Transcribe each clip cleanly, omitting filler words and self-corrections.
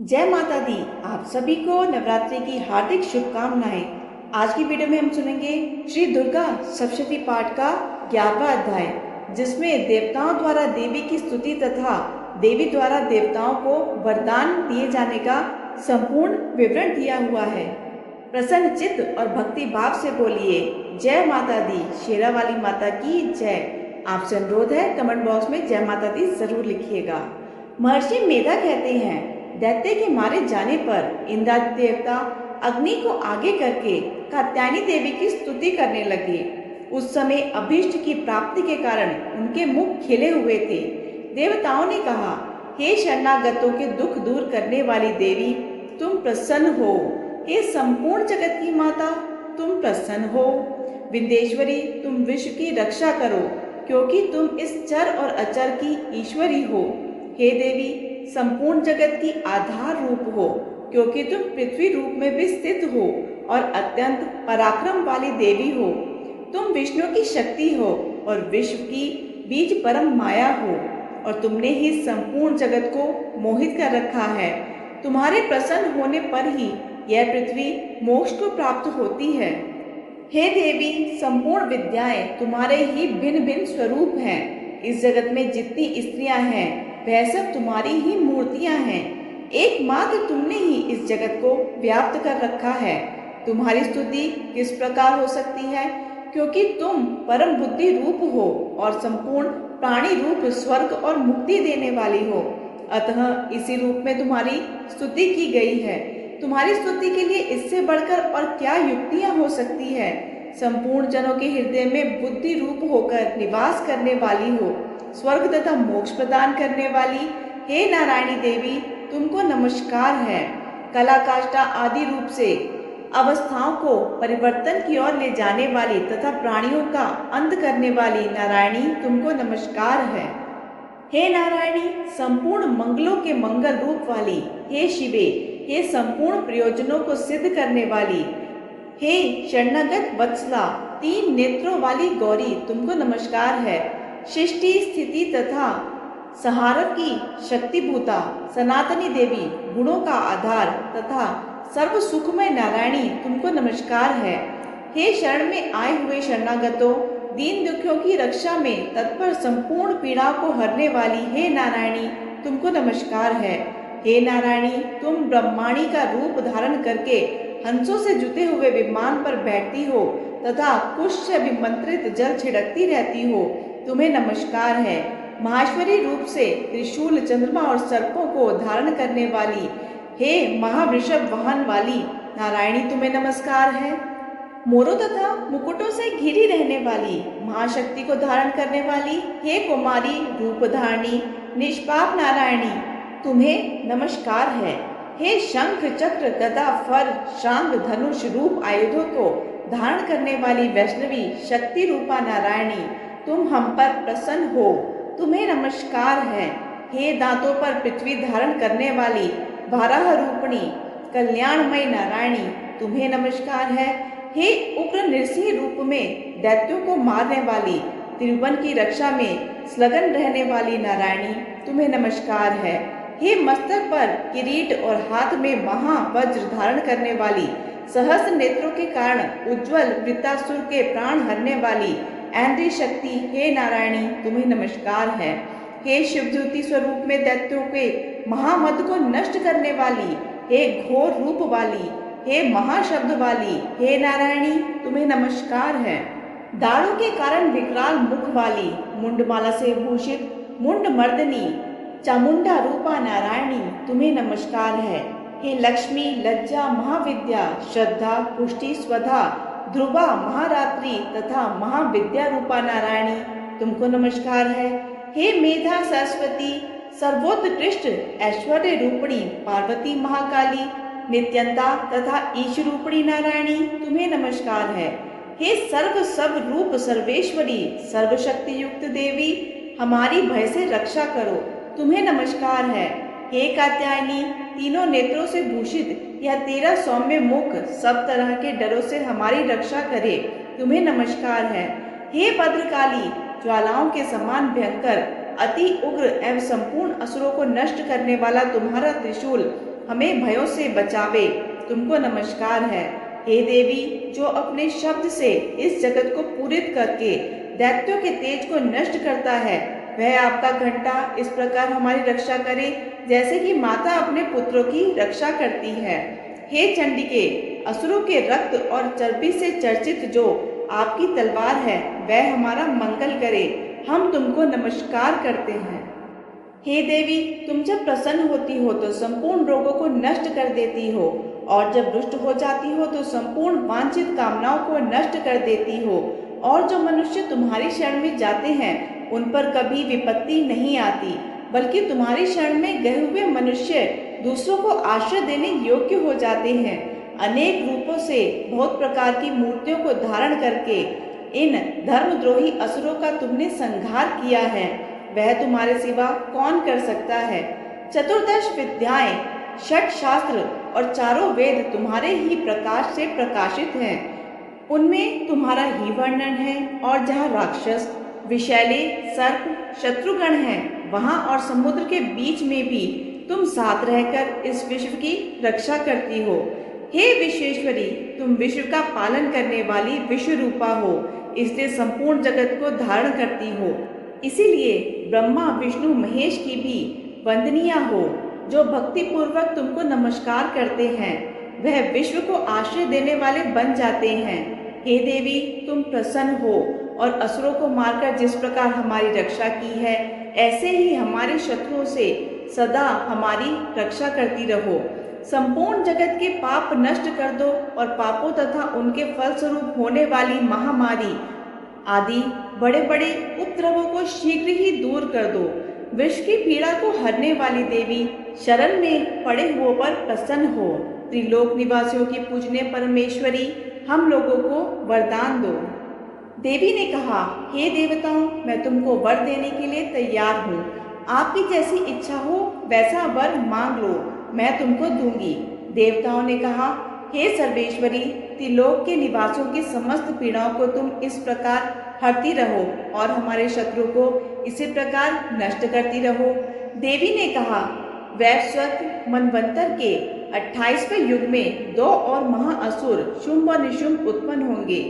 जय माता दी। आप सभी को नवरात्रि की हार्दिक शुभकामनाएं। आज की वीडियो में हम सुनेंगे श्री दुर्गा सप्तशती पाठ का 11वां अध्याय, जिसमें देवताओं द्वारा देवी की स्तुति तथा देवी द्वारा देवताओं को वरदान दिए जाने का संपूर्ण विवरण दिया हुआ है। प्रसन्न चित्त और भक्ति भाव से बोलिए जय माता दी, शेरा वाली माता की जय। आपसे अनुरोध है कमेंट बॉक्स में जय माता दी जरूर लिखिएगा। महर्षि मेधा कहते हैं, दैत्य के मारे जाने पर इंद्रादि देवता अग्नि को आगे करके कात्यायनी देवी की स्तुति करने लगे। उस समय अभीष्ट की प्राप्ति के कारण उनके मुख खिले हुए थे। देवताओं ने कहा, हे शरणागतों के दुख दूर करने वाली देवी, तुम प्रसन्न हो। हे संपूर्ण जगत की माता, तुम प्रसन्न हो। विंध्येश्वरी, तुम विश्व की रक्षा करो, क्योंकि तुम इस चर और अचर की ईश्वरी हो। हे देवी, संपूर्ण जगत की आधार रूप हो, क्योंकि तुम पृथ्वी रूप में भी स्थित हो और अत्यंत पराक्रम वाली देवी हो। तुम विष्णु की शक्ति हो और विश्व की बीज परम माया हो, और तुमने ही संपूर्ण जगत को मोहित कर रखा है। तुम्हारे प्रसन्न होने पर ही यह पृथ्वी मोक्ष को प्राप्त होती है। हे देवी, संपूर्ण विद्याएं तुम्हारे ही भिन्न भिन्न स्वरूप हैं। इस जगत में जितनी स्त्रियां हैं वह सब तुम्हारी ही मूर्तियां हैं। एकमात्र तुमने ही इस जगत को व्याप्त कर रखा है। तुम्हारी स्तुति किस प्रकार हो सकती है, क्योंकि तुम परम बुद्धि रूप हो और संपूर्ण प्राणी रूप स्वर्ग और मुक्ति देने वाली हो। अतः इसी रूप में तुम्हारी स्तुति की गई है। तुम्हारी स्तुति के लिए इससे बढ़कर और क्या युक्तियां हो सकती है। संपूर्ण जनों के हृदय में बुद्धि रूप होकर निवास करने वाली हो, स्वर्ग तथा मोक्ष प्रदान करने वाली हे नारायणी देवी, तुमको नमस्कार है। कला काष्ठा आदि रूप से अवस्थाओं को परिवर्तन की ओर ले जाने वाली तथा प्राणियों का अंत करने वाली नारायणी, तुमको नमस्कार है। हे नारायणी, संपूर्ण मंगलों के मंगल रूप वाली हे शिवे, हे संपूर्ण प्रयोजनों को सिद्ध करने वाली हे शरणागत वत्सला, तीन नेत्रों वाली गौरी, तुमको नमस्कार है। सृष्टि स्थिति तथा संहारक की शक्तिभूता सनातनी देवी, गुणों का आधार तथा सर्व सुखमय नारायणी, तुमको नमस्कार है। हे शरण में आए हुए शरणागतों, दीन दुखियों की रक्षा में तत्पर संपूर्ण पीड़ा को हरने वाली हे नारायणी, तुमको नमस्कार है। हे नारायणी, तुम ब्रह्माणी का रूप धारण करके हंसों से जुते हुए विमान पर बैठती हो तथा कुश से विमंत्रित जल छिड़कती रहती हो, तुम्हें नमस्कार है। महेश्वरी रूप से त्रिशूल, चंद्रमा और सर्पों को धारण करने वाली हे महावृषभ वाहन वाली नारायणी, तुम्हें नमस्कार है। मोरों तथा मुकुटों से घिरी रहने वाली महाशक्ति को धारण करने वाली हे कुमारी रूप धारणी निष्पाप नारायणी, तुम्हें नमस्कार है। हे शंख चक्र गदा फर शांग धनुष रूप आयुधों को धारण करने वाली वैष्णवी शक्ति रूपा नारायणी, तुम हम पर प्रसन्न हो, तुम्हें नमस्कार है। हे दांतों पर पृथ्वी धारण करने वाली वाराह रूपणी कल्याणमयी नारायणी, तुम्हें नमस्कार है। हे उग्र नृसिंह रूप में दैत्यों को मारने वाली त्रिभुवन की रक्षा में संलग्न रहने वाली नारायणी, तुम्हें नमस्कार है। हे मस्तक पर किरीट और हाथ में महावज्र धारण करने वाली सहस्त्र नेत्रों के कारण उज्जवल वृत्तासुर के प्राण हरने वाली ऐन्द्रिय शक्ति हे नारायणी, तुम्हें नमस्कार है। हे शिव ज्योति स्वरूप में दैत्यों के महामद को नष्ट करने वाली हे घोर रूप वाली हे महाशब्द वाली हे नारायणी, तुम्हें नमस्कार है। दाढ़ों के कारण विकराल मुख वाली मुंडमाला से भूषित मुंड मर्दनी चामुंडा रूपा नारायणी, तुम्हें नमस्कार है। हे लक्ष्मी, लज्जा, महाविद्या, श्रद्धा, पुष्टि, स्वधा, ध्रुवा, महारात्रि तथा महाविद्या रूपा नारायणी, तुमको नमस्कार है। हे मेधा सरस्वती, सर्वोत्कृष्ट ऐश्वर्य रूपणी पार्वती महाकाली नित्यंता तथा ईश रूपणी नारायणी, तुम्हें नमस्कार है। हे सर्व सब रूप सर्वेश्वरी सर्वशक्ति युक्त देवी, हमारी भय से रक्षा करो, तुम्हें नमस्कार है। हे कात्यायनी, तीनों नेत्रों से भूषित यह तेरा सौम्य मुख सब तरह के डरों से हमारी रक्षा करे, तुम्हें नमस्कार है। हे भद्रकाली, ज्वालाओं के समान भयंकर अति उग्र एवं संपूर्ण असुरों को नष्ट करने वाला तुम्हारा त्रिशूल हमें भयों से बचावे, तुमको नमस्कार है। हे देवी, जो अपने शब्द से इस जगत को पूरित करके दैत्यों के तेज को नष्ट करता है, वह आपका घंटा इस प्रकार हमारी रक्षा करे जैसे कि माता अपने पुत्रों की रक्षा करती है। हे चंडिके, असुरों के रक्त और चर्बी से चर्चित जो आपकी तलवार है, वह हमारा मंगल करे, हम तुमको नमस्कार करते हैं। हे देवी, तुम जब प्रसन्न होती हो तो संपूर्ण रोगों को नष्ट कर देती हो, और जब रुष्ट हो जाती हो तो संपूर्ण वांछित कामनाओं को नष्ट कर देती हो, और जो मनुष्य तुम्हारी शरण में जाते हैं उन पर कभी विपत्ति नहीं आती, बल्कि तुम्हारी शरण में गए हुए मनुष्य दूसरों को आश्रय देने योग्य हो जाते हैं। अनेक रूपों से बहुत प्रकार की मूर्तियों को धारण करके इन धर्मद्रोही असुरों का तुमने संहार किया है, वह तुम्हारे सिवा कौन कर सकता है। चतुर्दश विद्याएं, षट शास्त्र और चारों वेद तुम्हारे ही प्रकाश से प्रकाशित हैं, उनमें तुम्हारा ही वर्णन है। और जहाँ राक्षस, विषैले, सर्प, शत्रुगण हैं, वहाँ और समुद्र के बीच में भी तुम साथ रहकर इस विश्व की रक्षा करती हो। हे विश्वेश्वरी, तुम विश्व का पालन करने वाली विश्व रूपा हो, इसलिए संपूर्ण जगत को धारण करती हो। इसीलिए ब्रह्मा, विष्णु, महेश की भी वंदनीय हो। जो भक्ति पूर्वक तुमको नमस्कार करते हैं, वह विश्व को आश्रय देने वाले बन जाते हैं। हे देवी, तुम प्रसन्न हो और असुरों को मारकर जिस प्रकार हमारी रक्षा की है, ऐसे ही हमारे शत्रुओं से सदा हमारी रक्षा करती रहो। संपूर्ण जगत के पाप नष्ट कर दो और पापों तथा उनके फलस्वरूप होने वाली महामारी आदि बड़े बड़े उपद्रवों को शीघ्र ही दूर कर दो। विश्व की पीड़ा को हरने वाली देवी, शरण में पड़े हुओं पर प्रसन्न हो। त्रिलोक निवासियों की पूजने परमेश्वरी, हम लोगों को वरदान दो। देवी ने कहा, हे देवताओं, मैं तुमको वर देने के लिए तैयार हूँ। आपकी जैसी इच्छा हो वैसा वर मांग लो, मैं तुमको दूंगी। देवताओं ने कहा, हे सर्वेश्वरी, त्रिलोक के निवासियों की समस्त पीड़ाओं को तुम इस प्रकार हरती रहो और हमारे शत्रु को इसी प्रकार नष्ट करती रहो। देवी ने कहा, वैवस्वत मनवंतर के 28वें युग में 2 और महाअसुर शुंभ और निशुंभ उत्पन्न होंगे।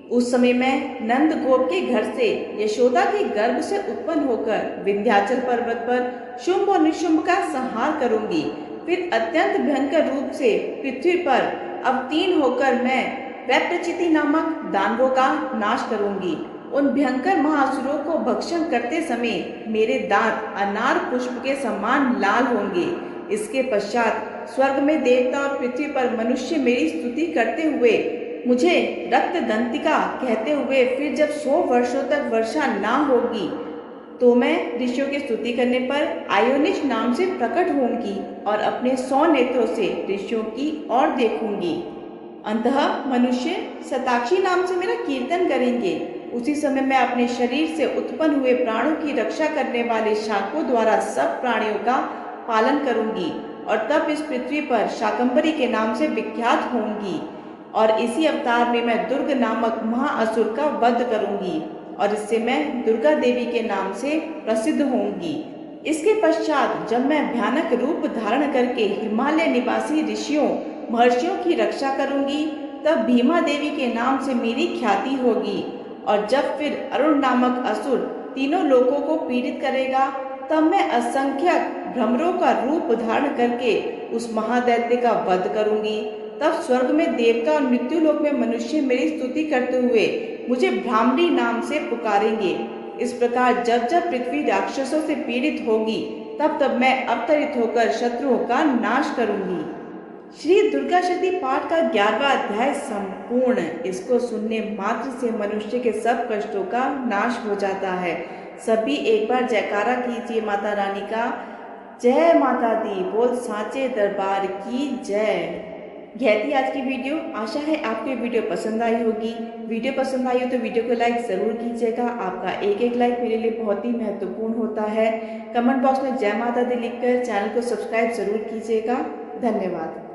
उस समय मैं नंद गोप के घर से यशोदा के गर्भ से उत्पन्न होकर विंध्याचल पर्वत पर शुंभ और निशुंभ का संहार करूंगी। फिर अत्यंत भयंकर रूप से पृथ्वी पर अवतीर्ण होकर मैं वैप्रचिति नामक दानवों का नाश करूंगी। उन भयंकर महाअसुरों को भक्षण करते समय मेरे दांत अनार पुष्प के समान लाल होंगे। इसके पश्चात स्वर्ग में देवता और पृथ्वी पर मनुष्य मेरी स्तुति करते हुए मुझे रक्त दंतिका कहते हुए, फिर जब 100 वर्षों तक वर्षा ना होगी तो मैं ऋषियों की स्तुति करने पर आयोनिश नाम से प्रकट होंगी और अपने 100 नेत्रों से ऋषियों की ओर देखूंगी। अंतः मनुष्य शताक्षी नाम से मेरा कीर्तन करेंगे। उसी समय मैं अपने शरीर से उत्पन्न हुए प्राणों की रक्षा करने वाले शाकों द्वारा सब प्राणियों का पालन करूंगी और तब इस पृथ्वी पर शाकंभरी के नाम से विख्यात होंगी। और इसी अवतार में मैं दुर्ग नामक महाअसुर का वध करूंगी और इससे मैं दुर्गा देवी के नाम से प्रसिद्ध होंगी। इसके पश्चात जब मैं भयानक रूप धारण करके हिमालय निवासी ऋषियों महर्षियों की रक्षा करूंगी, तब भीमा देवी के नाम से मेरी ख्याति होगी। और जब फिर अरुण नामक असुर तीनों लोकों को पीड़ित करेगा, तब मैं असंख्यक भ्रमरों का रूप धारण करके उस महादैत्य का वध करूंगी। तब स्वर्ग में देवता और मृत्यु लोक में मनुष्य मेरी स्तुति करते हुए मुझे ब्राह्मणी नाम से पुकारेंगे। इस प्रकार जब जब पृथ्वी राक्षसों से पीड़ित होगी, तब तब मैं अवतरित होकर शत्रुओं का नाश करूंगी। श्री दुर्गा शती पाठ का 11वां अध्याय संपूर्ण। इसको सुनने मात्र से मनुष्य के सब कष्टों का नाश हो जाता है। सभी एक बार जयकारा कीजिए माता रानी का। जय माता दी, बोल सांचे दरबार की जय। यह थी आज की वीडियो। आशा है आपको ये वीडियो पसंद आई होगी। वीडियो पसंद आई हो तो वीडियो को लाइक ज़रूर कीजिएगा। आपका एक एक लाइक मेरे लिए बहुत ही महत्वपूर्ण होता है। कमेंट बॉक्स में जय माता दी लिखकर चैनल को सब्सक्राइब ज़रूर कीजिएगा। धन्यवाद।